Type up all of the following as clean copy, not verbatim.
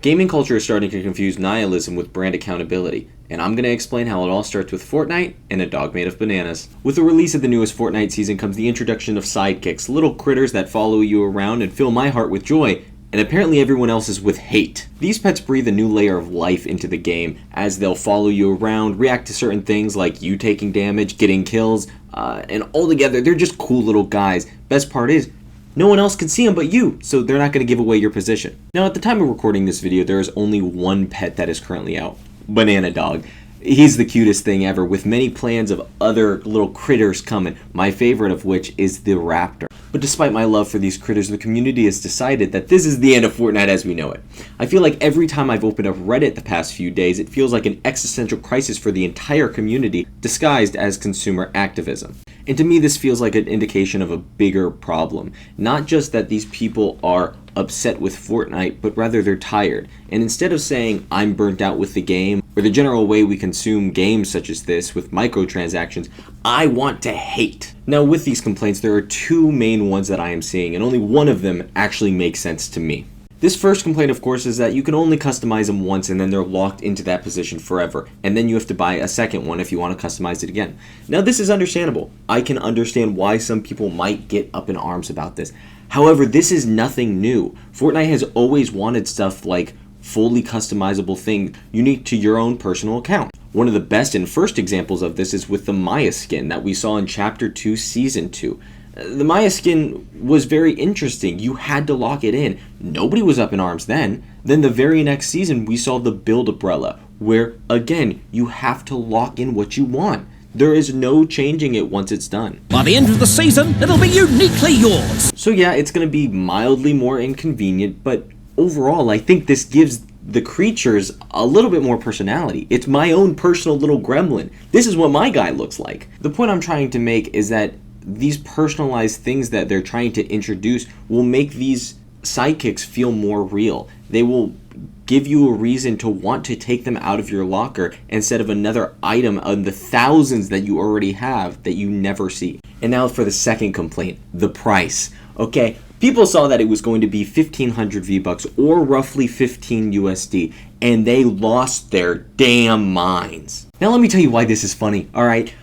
Gaming culture is starting to confuse nihilism with brand accountability, and I'm going to explain how it all starts with Fortnite and a dog made of bananas. With the release of the newest Fortnite season comes the introduction of Sidekicks, little critters that follow you around and fill my heart with joy, and apparently everyone else's with hate. These pets breathe a new layer of life into the game, as they'll follow you around, react to certain things like you taking damage, getting kills, and altogether they're just cool little guys. Best part is, no one else can see them but you, so they're not going to give away your position. Now, at the time of recording this video, there is only one pet that is currently out. Banana Dog. He's the cutest thing ever, with many plans of other little critters coming, my favorite of which is the raptor. But despite my love for these critters, the community has decided that this is the end of Fortnite as we know it. I feel like every time I've opened up Reddit the past few days, it feels like an existential crisis for the entire community, disguised as consumer activism. And to me, this feels like an indication of a bigger problem. Not just that these people are upset with Fortnite, but rather they're tired. And instead of saying, I'm burnt out with the game, or the general way we consume games such as this, with microtransactions, I want to hate. Now, with these complaints, there are two main ones that I am seeing, and only one of them actually makes sense to me. This first complaint, of course, is that you can only customize them once and then they're locked into that position forever, and then you have to buy a second one if you want to customize it again. Now, this is understandable. I can understand why some people might get up in arms about this. However, this is nothing new. Fortnite has always wanted stuff like fully customizable thing unique to your own personal account. One of the best and first examples of this is with the Maya skin that we saw in Chapter 2, Season 2. The Maya skin was very interesting. You had to lock it in. Nobody was up in arms then. Then the very next season, we saw the Build Umbrella, where, again, you have to lock in what you want. There is no changing it once it's done. By the end of the season, it'll be uniquely yours. So yeah, it's going to be mildly more inconvenient, but overall, I think this gives the creatures a little bit more personality. It's my own personal little gremlin. This is what my guy looks like. The point I'm trying to make is that these personalized things that they're trying to introduce will make these sidekicks feel more real. They will give you a reason to want to take them out of your locker instead of another item of the thousands that you already have that you never see. And now for the second complaint, the price. Okay, people saw that it was going to be 1,500 V-Bucks or roughly 15 USD, and they lost their damn minds. Now let me tell you why this is funny, alright?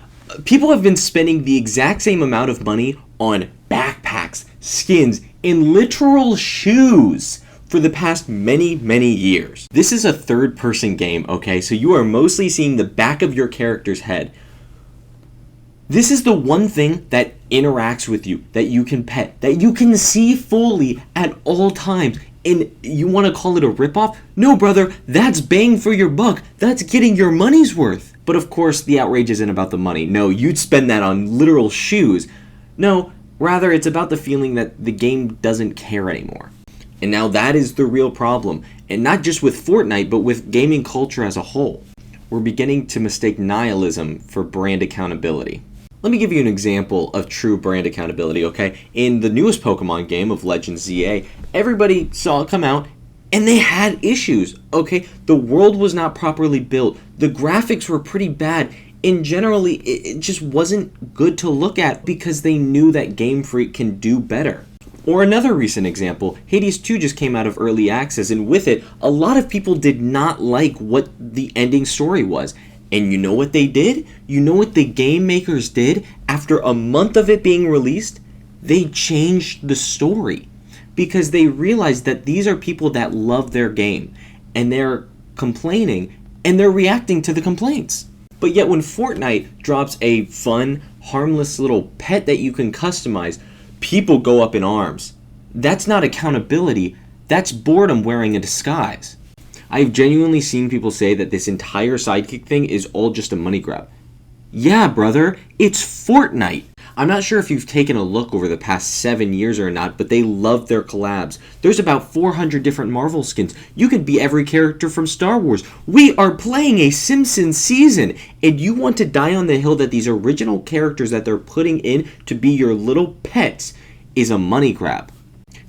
People have been spending the exact same amount of money on backpacks, skins, and literal shoes for the past many years. This is a third-person game, okay? So you are mostly seeing the back of your character's head. This is the one thing that interacts with you, that you can pet, that you can see fully at all times. And you want to call it a ripoff? No, brother, that's bang for your buck. That's getting your money's worth. But of course, the outrage isn't about the money. No, you'd spend that on literal shoes. No, rather it's about the feeling that the game doesn't care anymore. And now that is the real problem. And not just with Fortnite, but with gaming culture as a whole. We're beginning to mistake nihilism for brand accountability. Let me give you an example of true brand accountability, okay? In the newest Pokémon game of Legends ZA, everybody saw it come out and they had issues, okay? The world was not properly built. The graphics were pretty bad. And generally, it just wasn't good to look at because they knew that Game Freak can do better. Or another recent example, Hades 2 just came out of early access, and with it, a lot of people did not like what the ending story was. And you know what they did? You know what the game makers did? After a month of it being released, they changed the story. Because they realized that these are people that love their game. And they're complaining, and they're reacting to the complaints. But yet when Fortnite drops a fun, harmless little pet that you can customize, people go up in arms. That's not accountability, that's boredom wearing a disguise. I've genuinely seen people say that this entire sidekick thing is all just a money grab. Yeah, brother, it's Fortnite. I'm not sure if you've taken a look over the past 7 years or not, but they love their collabs. There's about 400 different Marvel skins. You can be every character from Star Wars. We are playing a Simpsons season, and you want to die on the hill that these original characters that they're putting in to be your little pets is a money grab.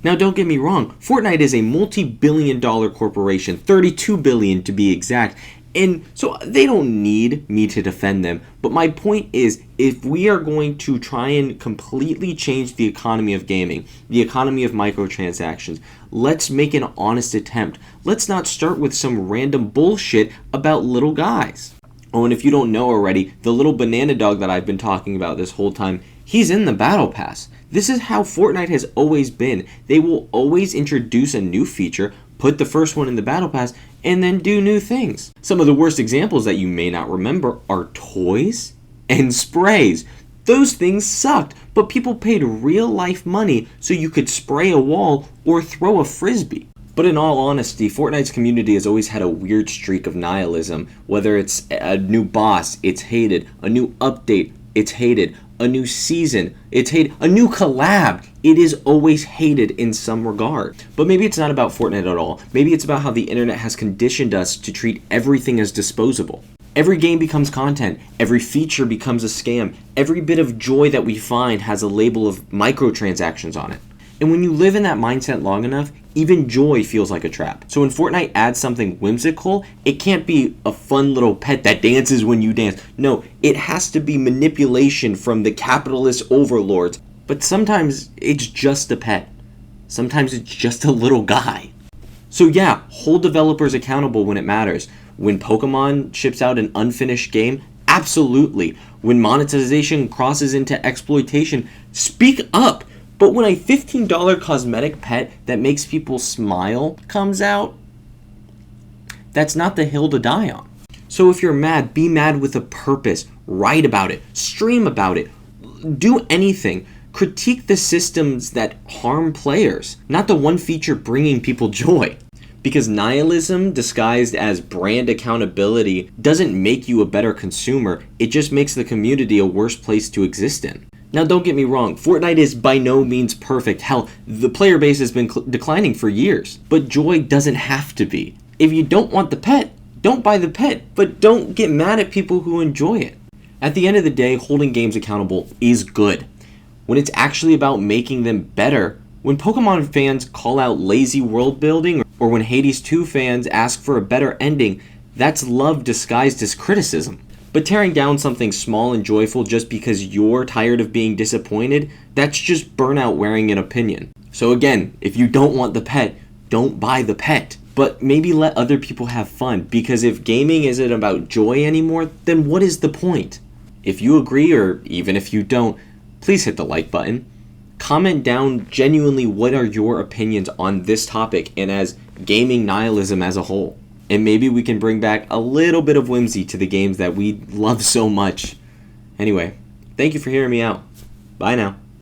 Now, don't get me wrong, Fortnite is a multi-billion-dollar corporation, $32 billion to be exact, And so they don't need me to defend them. But my point is, if we are going to try and completely change the economy of gaming, the economy of microtransactions, let's make an honest attempt. Let's not start with some random bullshit about little guys. Oh, and if you don't know already, the little banana dog that I've been talking about this whole time, he's in the battle pass. This is how Fortnite has always been. They will always introduce a new feature, put the first one in the battle pass, and then do new things. Some of the worst examples that you may not remember are toys and sprays. Those things sucked, but people paid real life money so you could spray a wall or throw a frisbee. But in all honesty, Fortnite's community has always had a weird streak of nihilism. Whether it's a new boss, it's hated. A new update, it's hated. A new season, it's hated. A new collab, it is always hated in some regard. But maybe it's not about Fortnite at all. Maybe it's about how the internet has conditioned us to treat everything as disposable. Every game becomes content. Every feature becomes a scam. Every bit of joy that we find has a label of microtransactions on it. And when you live in that mindset long enough, even joy feels like a trap. So when Fortnite adds something whimsical, it can't be a fun little pet that dances when you dance. No, it has to be manipulation from the capitalist overlords. But sometimes it's just a pet. Sometimes it's just a little guy. So yeah, hold developers accountable when it matters. When Pokémon ships out an unfinished game, absolutely. When monetization crosses into exploitation, speak up. But when a $15 cosmetic pet that makes people smile comes out, that's not the hill to die on. So if you're mad, be mad with a purpose. Write about it. Stream about it. Do anything. Critique the systems that harm players, not the one feature bringing people joy. Because nihilism disguised as brand accountability doesn't make you a better consumer, it just makes the community a worse place to exist in. Now don't get me wrong, Fortnite is by no means perfect. Hell, the player base has been declining for years. But joy doesn't have to be. If you don't want the pet, don't buy the pet, but don't get mad at people who enjoy it. At the end of the day, holding games accountable is good. When it's actually about making them better, when Pokemon fans call out lazy world building, or when Hades 2 fans ask for a better ending, that's love disguised as criticism. But tearing down something small and joyful just because you're tired of being disappointed, that's just burnout wearing an opinion. So again, if you don't want the pet, don't buy the pet. But maybe let other people have fun, because if gaming isn't about joy anymore, then what is the point? If you agree, or even if you don't, please hit the like button. Comment down genuinely what are your opinions on this topic and as gaming nihilism as a whole. And maybe we can bring back a little bit of whimsy to the games that we love so much. Anyway, thank you for hearing me out. Bye now.